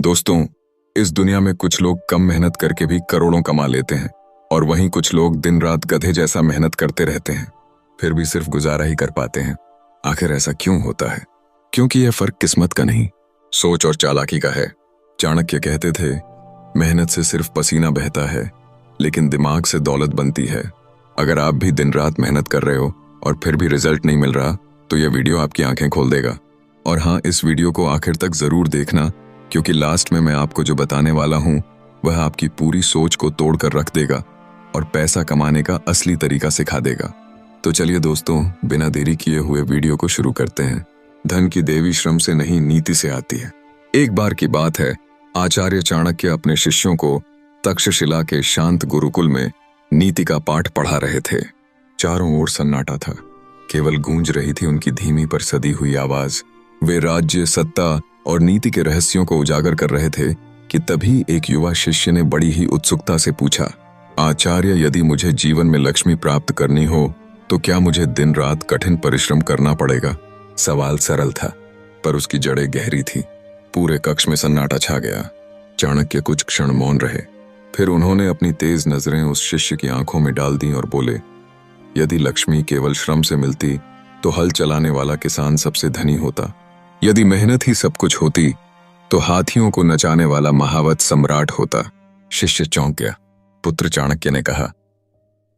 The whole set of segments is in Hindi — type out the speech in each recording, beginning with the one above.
दोस्तों, इस दुनिया में कुछ लोग कम मेहनत करके भी करोड़ों कमा लेते हैं और वहीं कुछ लोग दिन रात गधे जैसा मेहनत करते रहते हैं, फिर भी सिर्फ गुजारा ही कर पाते हैं। आखिर ऐसा क्यों होता है? क्योंकि यह फर्क किस्मत का नहीं, सोच और चालाकी का है। चाणक्य कहते थे, मेहनत से सिर्फ पसीना बहता है, लेकिन दिमाग से दौलत बनती है। अगर आप भी दिन रात मेहनत कर रहे हो और फिर भी रिजल्ट नहीं मिल रहा, तो यह वीडियो आपकी आंखें खोल देगा। और हाँ, इस वीडियो को आखिर तक जरूर देखना, क्योंकि लास्ट में मैं आपको जो बताने वाला हूं वह आपकी पूरी सोच को तोड़ कर रख देगा और पैसा कमाने का असली तरीका सिखा देगा। तो चलिए दोस्तों, बिना देरी किए हुए वीडियो को शुरू करते हैं। धन की देवी श्रम से नहीं, नीति से आती है। एक बार की बात है, आचार्य चाणक्य अपने शिष्यों को तक्षशिला के शांत गुरुकुल में नीति का पाठ पढ़ा रहे थे। चारों ओर सन्नाटा था, केवल गूंज रही थी उनकी धीमी पर सदी हुई आवाज। वे राज्य, सत्ता और नीति के रहस्यों को उजागर कर रहे थे कि तभी एक युवा शिष्य ने बड़ी ही उत्सुकता से पूछा, आचार्य, यदि मुझे जीवन में लक्ष्मी प्राप्त करनी हो तो क्या मुझे दिन रात कठिन परिश्रम करना पड़ेगा? सवाल सरल था, पर उसकी जड़ें गहरी थी। पूरे कक्ष में सन्नाटा छा गया। चाणक्य कुछ क्षण मौन रहे, फिर उन्होंने अपनी तेज नजरें उस शिष्य की आंखों में डाल दी और बोले, यदि लक्ष्मी केवल श्रम से मिलती तो हल चलाने वाला किसान सबसे धनी होता। यदि मेहनत ही सब कुछ होती तो हाथियों को नचाने वाला महावत सम्राट होता। शिष्य चौंक गया। पुत्र चाणक्य ने कहा,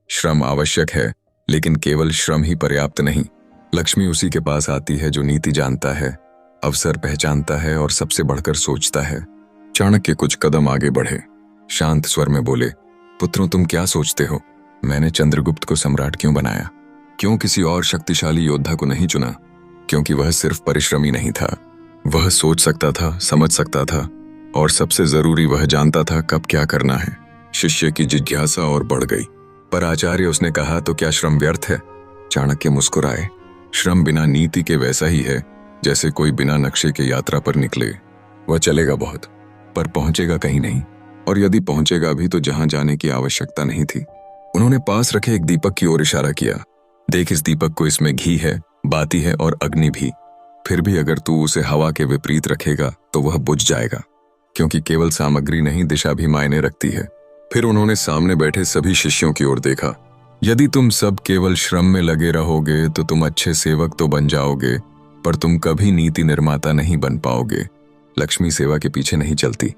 श्रम आवश्यक है, लेकिन केवल श्रम ही पर्याप्त नहीं। लक्ष्मी उसी के पास आती है जो नीति जानता है, अवसर पहचानता है और सबसे बढ़कर सोचता है। चाणक्य कुछ कदम आगे बढ़े, शांत स्वर में बोले, पुत्रों, तुम क्या सोचते हो? मैंने चंद्रगुप्त को सम्राट क्यों बनाया? क्यों किसी और शक्तिशाली योद्धा को नहीं चुना? क्योंकि वह सिर्फ परिश्रमी नहीं था, वह सोच सकता था, समझ सकता था और सबसे जरूरी, वह जानता था कब क्या करना है। शिष्य की जिज्ञासा और बढ़ गई। पर आचार्य, उसने कहा, तो क्या श्रम व्यर्थ है? चाणक्य मुस्कुराए, श्रम बिना नीति के वैसा ही है जैसे कोई बिना नक्शे के यात्रा पर निकले। वह चलेगा बहुत, पर पहुंचेगा कहीं नहीं, और यदि पहुंचेगा भी तो जहां जाने की आवश्यकता नहीं थी। उन्होंने पास रखे एक दीपक की ओर इशारा किया। देख, इस दीपक को, इसमें घी है, बाती है और अग्नि भी। फिर भी अगर तू उसे हवा के विपरीत रखेगा तो वह बुझ जाएगा, क्योंकि केवल सामग्री नहीं, दिशा भी मायने रखती है। फिर उन्होंने सामने बैठे सभी शिष्यों की ओर देखा। यदि तुम सब केवल श्रम में लगे रहोगे तो तुम अच्छे सेवक तो बन जाओगे, पर तुम कभी नीति निर्माता नहीं बन पाओगे। लक्ष्मी सेवा के पीछे नहीं चलती,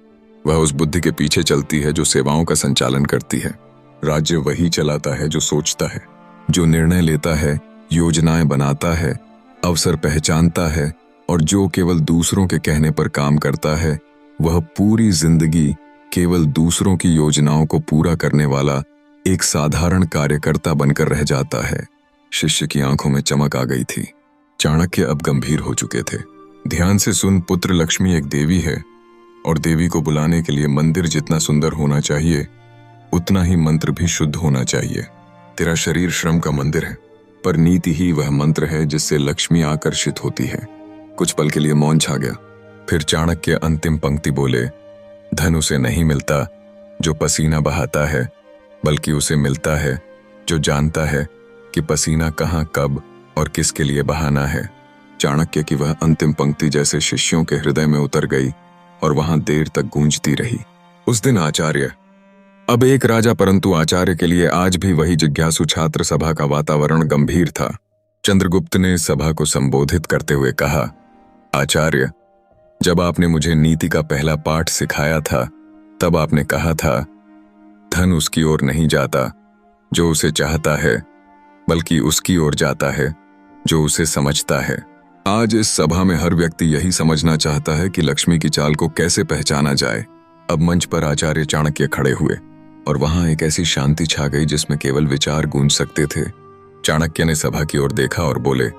वह उस बुद्धि के पीछे चलती है जो सेवाओं का संचालन करती है। राज्य वही चलाता है जो सोचता है, जो निर्णय लेता है, योजनाएं बनाता है, अवसर पहचानता है, और जो केवल दूसरों के कहने पर काम करता है, वह पूरी जिंदगी केवल दूसरों की योजनाओं को पूरा करने वाला एक साधारण कार्यकर्ता बनकर रह जाता है। शिष्य की आंखों में चमक आ गई थी। चाणक्य अब गंभीर हो चुके थे। ध्यान से सुन पुत्र, लक्ष्मी एक देवी है, और देवी को बुलाने के लिए मंदिर जितना सुंदर होना चाहिए, उतना ही मंत्र भी शुद्ध होना चाहिए। तेरा शरीर श्रम का मंदिर है, पर नीति ही वह मंत्र है जिससे लक्ष्मी आकर्षित होती है। कुछ पल के लिए मौन छा गया। फिर चाणक्य अंतिम पंक्ति बोले, धन उसे नहीं मिलता जो पसीना बहाता है, बल्कि उसे मिलता है जो जानता है कि पसीना कहाँ, कब और किसके लिए बहाना है। चाणक्य की वह अंतिम पंक्ति जैसे शिष्यों के हृदय में उतर गई और वहां देर तक गूंजती रही। उस दिन आचार्य, अब एक राजा परंतु आचार्य के लिए आज भी वही जिज्ञासु छात्र सभा का वातावरण गंभीर था। चंद्रगुप्त ने सभा को संबोधित करते हुए कहा, आचार्य, जब आपने मुझे नीति का पहला पाठ सिखाया था, तब आपने कहा था, धन उसकी ओर नहीं जाता जो उसे चाहता है, बल्कि उसकी ओर जाता है जो उसे समझता है। आज इस सभा में हर व्यक्ति यही समझना चाहता है कि लक्ष्मी की चाल को कैसे पहचाना जाए। अब मंच पर आचार्य चाणक्य खड़े हुए और वहां एक ऐसी शांति छा गई जिसमें केवल विचार गूंज सकते थे। चाणक्य ने सभा की ओर देखा और बोले,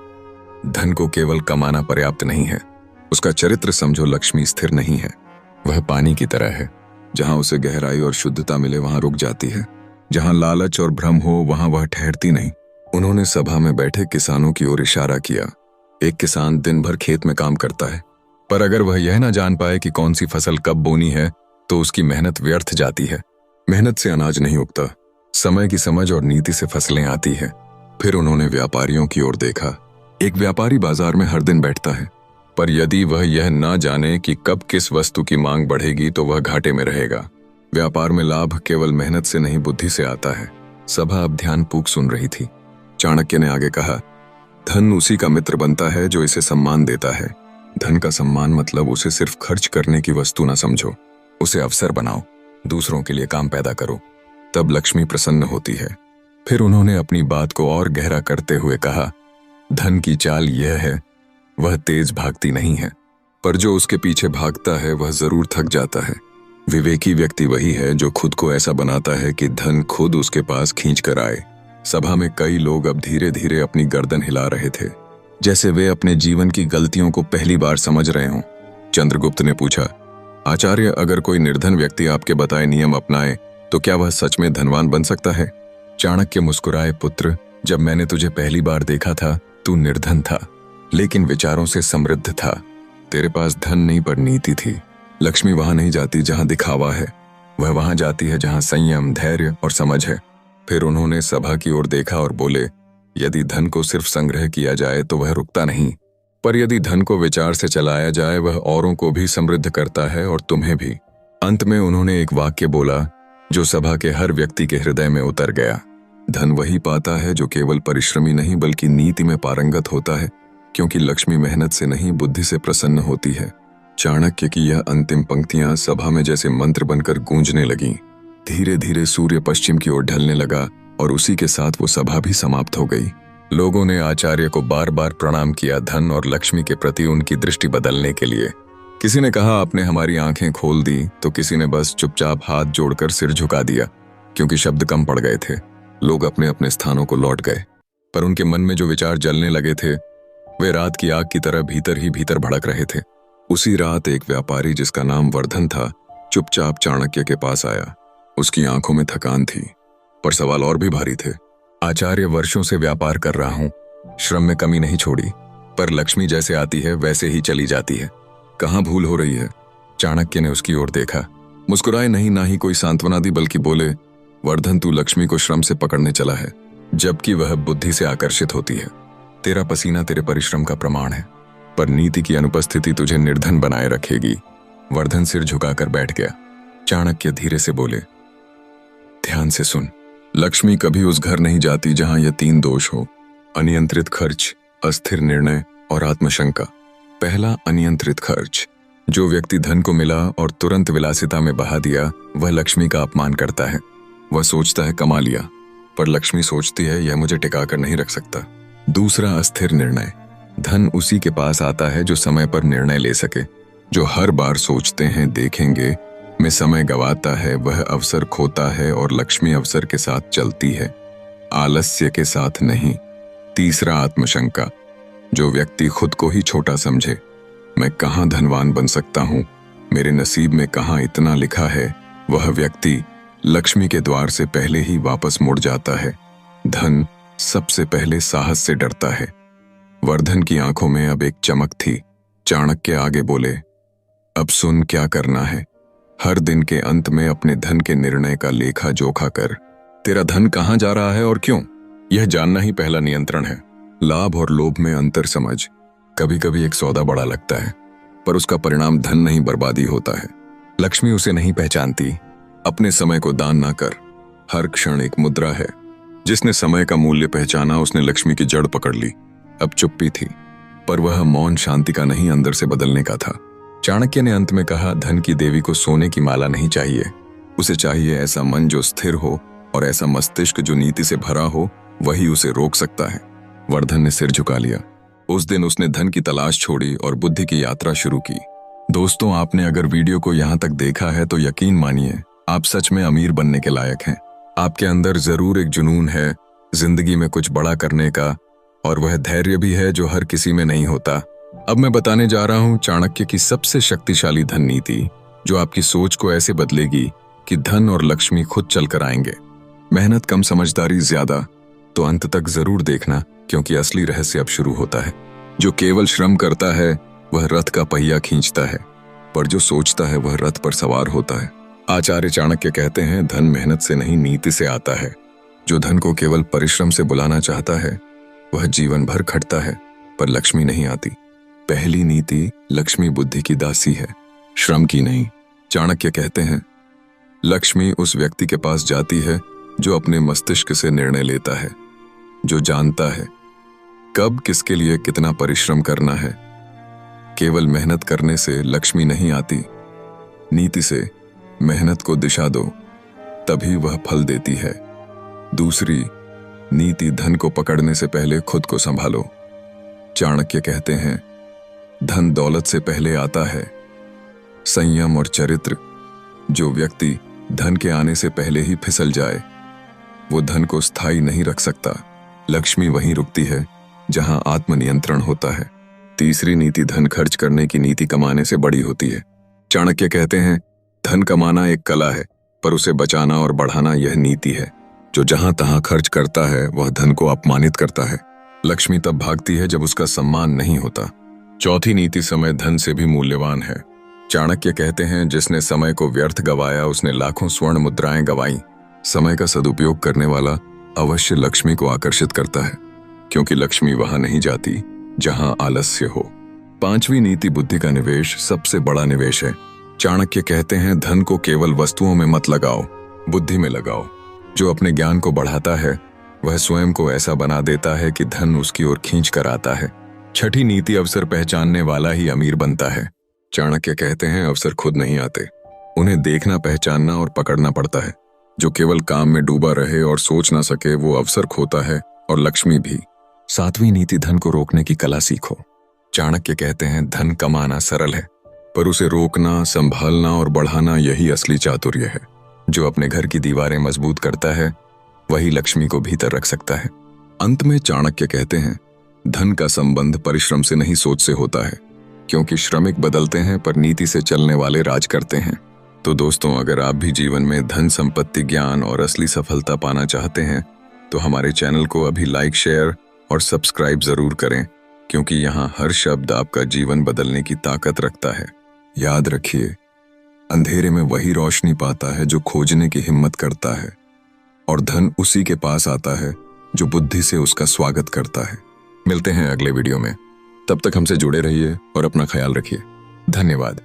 धन को केवल कमाना पर्याप्त नहीं है, उसका चरित्र समझो। लक्ष्मी स्थिर नहीं है, वह पानी की तरह है, जहां उसे गहराई और शुद्धता मिले वहां रुक जाती है, जहां लालच और भ्रम हो वहां वह ठहरती नहीं। उन्होंने सभा में बैठे किसानों की ओर इशारा किया। एक किसान दिन भर खेत में काम करता है, पर अगर वह यह ना जान पाए कि कौन सी फसल कब बोनी है तो उसकी मेहनत व्यर्थ जाती है। मेहनत से अनाज नहीं उगता, समय की समझ और नीति से फसलें आती है। फिर उन्होंने व्यापारियों की ओर देखा। एक व्यापारी बाजार में हर दिन बैठता है, पर यदि वह यह ना जाने कि कब किस वस्तु की मांग बढ़ेगी तो वह घाटे में रहेगा। व्यापार में लाभ केवल मेहनत से नहीं बुद्धि से आता है। सभा अब ध्यानपूर्वक सुन रही थी। चाणक्य ने आगे कहा, धन उसी का मित्र बनता है जो इसे सम्मान देता है। धन का सम्मान मतलब उसे सिर्फ खर्च करने की वस्तु ना समझो, उसे अवसर बनाओ, दूसरों के लिए काम पैदा करो, तब लक्ष्मी प्रसन्न होती है। फिर उन्होंने अपनी बात को और गहरा करते हुए कहा, धन की चाल यह है, वह तेज भागती नहीं है, पर जो उसके पीछे भागता है वह जरूर थक जाता है। विवेकी व्यक्ति वही है जो खुद को ऐसा बनाता है कि धन खुद उसके पास खींच कर आए। सभा में कई लोग अब धीरे धीरे अपनी गर्दन हिला रहे थे, जैसे वे अपने जीवन की गलतियों को पहली बार समझ रहे हों। चंद्रगुप्त ने पूछा, आचार्य, अगर कोई निर्धन व्यक्ति आपके बताए नियम अपनाए तो क्या वह सच में धनवान बन सकता है? चाणक्य मुस्कुराए, पुत्र, जब मैंने तुझे पहली बार देखा था तू निर्धन था, लेकिन विचारों से समृद्ध था। तेरे पास धन नहीं पर नीति थी। लक्ष्मी वहां नहीं जाती जहां दिखावा है, वह वहां जाती है जहां संयम, धैर्य और समझ है। फिर उन्होंने सभा की ओर देखा और बोले, यदि धन को सिर्फ संग्रह किया जाए तो वह रुकता नहीं, पर यदि धन को विचार से चलाया जाए वह औरों को भी समृद्ध करता है और तुम्हें भी। अंत में उन्होंने एक वाक्य बोला जो सभा के हर व्यक्ति के हृदय में उतर गया, धन वही पाता है जो केवल परिश्रमी नहीं बल्कि नीति में पारंगत होता है, क्योंकि लक्ष्मी मेहनत से नहीं बुद्धि से प्रसन्न होती है। चाणक्य की यह अंतिम पंक्तियां सभा में जैसे मंत्र बनकर गूंजने लगीं। धीरे धीरे सूर्य पश्चिम की ओर ढलने लगा और उसी के साथ वो सभा भी समाप्त हो गई। लोगों ने आचार्य को बार बार प्रणाम किया, धन और लक्ष्मी के प्रति उनकी दृष्टि बदलने के लिए। किसी ने कहा, आपने हमारी आंखें खोल दी, तो किसी ने बस चुपचाप हाथ जोड़कर सिर झुका दिया, क्योंकि शब्द कम पड़ गए थे। लोग अपने अपने स्थानों को लौट गए, पर उनके मन में जो विचार जलने लगे थे वे रात की आग की तरह भीतर ही भीतर भड़क रहे थे। उसी रात एक व्यापारी जिसका नाम वर्धन था चुपचाप चाणक्य के पास आया। उसकी आंखों में थकान थी, पर सवाल और भी भारी थे। आचार्य, वर्षों से व्यापार कर रहा हूं, श्रम में कमी नहीं छोड़ी, पर लक्ष्मी जैसे आती है वैसे ही चली जाती है। कहाँ भूल हो रही है? चाणक्य ने उसकी ओर देखा, मुस्कुराए नहीं, ना ही कोई सांत्वना दी, बल्कि बोले, वर्धन, तू लक्ष्मी को श्रम से पकड़ने चला है, जबकि वह बुद्धि से आकर्षित होती है। तेरा पसीना तेरे परिश्रम का प्रमाण है, पर नीति की अनुपस्थिति तुझे निर्धन बनाए रखेगी। वर्धन सिर झुकाकर बैठ गया। चाणक्य धीरे से बोले, ध्यान से सुन, लक्ष्मी कभी उस घर नहीं जाती जहां ये तीन दोष हो, अनियंत्रित खर्च, अस्थिर निर्णय और आत्मशंका। पहला, अनियंत्रित खर्च। जो व्यक्ति धन को मिला और तुरंत विलासिता में बहा दिया वह लक्ष्मी का अपमान करता है। वह सोचता है कमा लिया, पर लक्ष्मी सोचती है यह मुझे टिका कर नहीं रख सकता। दूसरा, अस्थिर निर्णय। धन उसी के पास आता है जो समय पर निर्णय ले सके। जो हर बार सोचते हैं देखेंगे में समय गवाता है वह अवसर खोता है, और लक्ष्मी अवसर के साथ चलती है, आलस्य के साथ नहीं। तीसरा, आत्मशंका। जो व्यक्ति खुद को ही छोटा समझे, मैं कहाँ धनवान बन सकता हूँ, मेरे नसीब में कहाँ इतना लिखा है, वह व्यक्ति लक्ष्मी के द्वार से पहले ही वापस मुड़ जाता है। धन सबसे पहले साहस से डरता है। वर्धन की आंखों में अब एक चमक थी। चाणक्य आगे बोले, अब सुन क्या करना है। हर दिन के अंत में अपने धन के निर्णय का लेखा जोखा कर। तेरा धन कहाँ जा रहा है और क्यों, यह जानना ही पहला नियंत्रण है। लाभ और लोभ में अंतर समझ। कभी कभी एक सौदा बड़ा लगता है, पर उसका परिणाम धन नहीं बर्बादी होता है। लक्ष्मी उसे नहीं पहचानती। अपने समय को दान ना कर। हर क्षण एक मुद्रा है। जिसने समय का मूल्य पहचाना उसने लक्ष्मी की जड़ पकड़ ली। अब चुप्पी थी, पर वह मौन शांति का नहीं, अंदर से बदलने का था। चाणक्य ने अंत में कहा, धन की देवी को सोने की माला नहीं चाहिए, उसे चाहिए ऐसा मन जो स्थिर हो और ऐसा मस्तिष्क जो नीति से भरा हो, वही उसे रोक सकता है। वर्धन ने सिर झुका लिया। उस दिन उसने धन की तलाश छोड़ी और बुद्धि की यात्रा शुरू की। दोस्तों, आपने अगर वीडियो को यहाँ तक देखा है तो यकीन मानिए आप सच में अमीर बनने के लायक हैं। आपके अंदर जरूर एक जुनून है जिंदगी में कुछ बड़ा करने का, और वह धैर्य भी है जो हर किसी में नहीं होता। अब मैं बताने जा रहा हूं चाणक्य की सबसे शक्तिशाली धन नीति, जो आपकी सोच को ऐसे बदलेगी कि धन और लक्ष्मी खुद चलकर आएंगे। मेहनत कम, समझदारी ज्यादा। तो अंत तक जरूर देखना, क्योंकि असली रहस्य अब शुरू होता है। जो केवल श्रम करता है वह रथ का पहिया खींचता है, पर जो सोचता है वह रथ पर सवार होता है। आचार्य चाणक्य कहते हैं, धन मेहनत से नहीं नीति से आता है। जो धन को केवल परिश्रम से बुलाना चाहता है वह जीवन भर खटता है, पर लक्ष्मी नहीं आती। पहली नीति, लक्ष्मी बुद्धि की दासी है, श्रम की नहीं। चाणक्य कहते हैं, लक्ष्मी उस व्यक्ति के पास जाती है जो अपने मस्तिष्क से निर्णय लेता है, जो जानता है कब किसके लिए कितना परिश्रम करना है। केवल मेहनत करने से लक्ष्मी नहीं आती, नीति से मेहनत को दिशा दो, तभी वह फल देती है। दूसरी नीति, धन को पकड़ने से पहले खुद को संभालो। चाणक्य कहते हैं, धन दौलत से पहले आता है। संयम और चरित्र। जो व्यक्ति धन के आने से पहले ही फिसल जाए, वो धन को स्थायी नहीं रख सकता। लक्ष्मी वहीं रुकती है जहां आत्मनियंत्रण होता है। तीसरी नीति, धन खर्च करने की नीति कमाने से बड़ी होती है। चाणक्य कहते हैं, धन कमाना एक कला है, पर उसे बचाना और बढ़ाना यह नीति है। जो जहां तहां खर्च करता है वह धन को अपमानित करता है। लक्ष्मी तब भागती है जब उसका सम्मान नहीं होता। चौथी नीति, समय धन से भी मूल्यवान है। चाणक्य कहते हैं, जिसने समय को व्यर्थ गवाया उसने लाखों स्वर्ण मुद्राएं गवाई। समय का सदुपयोग करने वाला अवश्य लक्ष्मी को आकर्षित करता है, क्योंकि लक्ष्मी वहां नहीं जाती जहां आलस्य हो। पांचवी नीति, बुद्धि का निवेश सबसे बड़ा निवेश है। चाणक्य कहते हैं, धन को केवल वस्तुओं में मत लगाओ, बुद्धि में लगाओ। जो अपने ज्ञान को बढ़ाता है वह स्वयं को ऐसा बना देता है कि धन उसकी ओर खींच कर आता है। छठी नीति, अवसर पहचानने वाला ही अमीर बनता है। चाणक्य कहते हैं, अवसर खुद नहीं आते, उन्हें देखना, पहचानना और पकड़ना पड़ता है। जो केवल काम में डूबा रहे और सोच ना सके वो अवसर खोता है, और लक्ष्मी भी। सातवीं नीति, धन को रोकने की कला सीखो। चाणक्य कहते हैं, धन कमाना सरल है, पर उसे रोकना, संभालना और बढ़ाना यही असली चातुर्य है। जो अपने घर की दीवारें मजबूत करता है वही लक्ष्मी को भीतर रख सकता है। अंत में चाणक्य कहते हैं, धन का संबंध परिश्रम से नहीं सोच से होता है, क्योंकि श्रमिक बदलते हैं पर नीति से चलने वाले राज करते हैं। तो दोस्तों, अगर आप भी जीवन में धन, संपत्ति, ज्ञान और असली सफलता पाना चाहते हैं तो हमारे चैनल को अभी लाइक, शेयर और सब्सक्राइब जरूर करें, क्योंकि यहाँ हर शब्द आपका जीवन बदलने की ताकत रखता है। याद रखिए, अंधेरे में वही रोशनी पाता है जो खोजने की हिम्मत करता है, और धन उसी के पास आता है जो बुद्धि से उसका स्वागत करता है। मिलते हैं अगले वीडियो में, तब तक हमसे जुड़े रहिए और अपना ख्याल रखिए। धन्यवाद।